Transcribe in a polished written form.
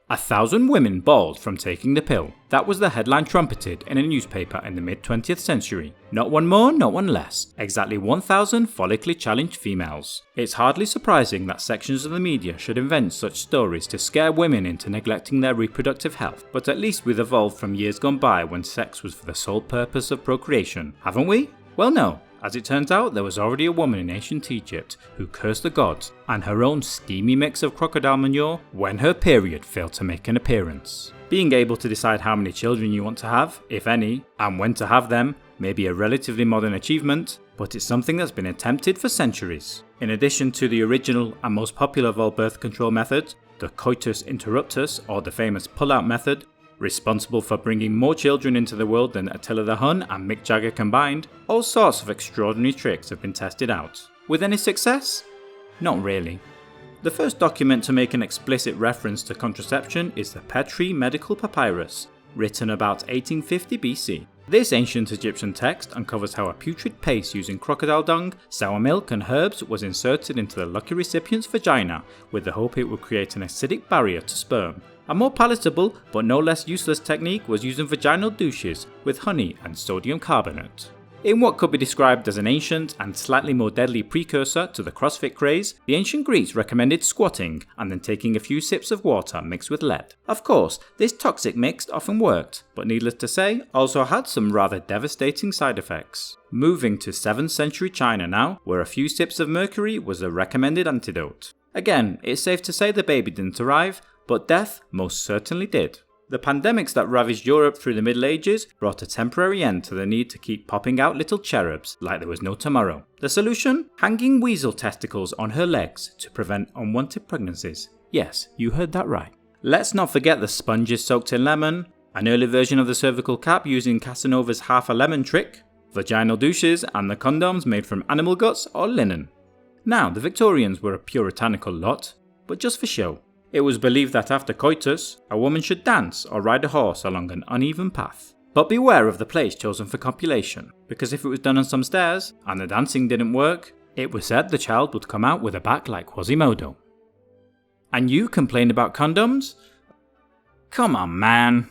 1,000 women bald from taking the pill. That was the headline trumpeted in a newspaper in the mid-20th century. Not one more, not one less. Exactly 1,000 follically challenged females. It's hardly surprising that sections of the media should invent such stories to scare women into neglecting their reproductive health, but at least we've evolved from years gone by when sex was for the sole purpose of procreation, haven't we? Well, no. As it turns out, there was already a woman in ancient Egypt who cursed the gods and her own steamy mix of crocodile manure when her period failed to make an appearance. Being able to decide how many children you want to have, if any, and when to have them may be a relatively modern achievement, but it's something that's been attempted for centuries. In addition to the original and most popular of all birth control methods, the coitus interruptus, or the famous pull-out method, responsible for bringing more children into the world than Attila the Hun and Mick Jagger combined, all sorts of extraordinary tricks have been tested out. With any success? Not really. The first document to make an explicit reference to contraception is the Petri Medical Papyrus, written about 1850 BC. This ancient Egyptian text uncovers how a putrid paste using crocodile dung, sour milk and herbs was inserted into the lucky recipient's vagina with the hope it would create an acidic barrier to sperm. A more palatable but no less useless technique was using vaginal douches with honey and sodium carbonate. In what could be described as an ancient and slightly more deadly precursor to the CrossFit craze, the ancient Greeks recommended squatting and then taking a few sips of water mixed with lead. Of course, this toxic mix often worked, but needless to say, also had some rather devastating side effects. Moving to 7th century China now, where a few sips of mercury was the recommended antidote. Again, it's safe to say the baby didn't arrive, but death most certainly did. The pandemics that ravaged Europe through the Middle Ages brought a temporary end to the need to keep popping out little cherubs like there was no tomorrow. The solution? Hanging weasel testicles on her legs to prevent unwanted pregnancies. Yes, you heard that right. Let's not forget the sponges soaked in lemon, an early version of the cervical cap using Casanova's half a lemon trick, vaginal douches, and the condoms made from animal guts or linen. Now, the Victorians were a puritanical lot, but just for show. It was believed that after coitus, a woman should dance or ride a horse along an uneven path. But beware of the place chosen for copulation, because if it was done on some stairs and the dancing didn't work, it was said the child would come out with a back like Quasimodo. And you complain about condoms? Come on, man.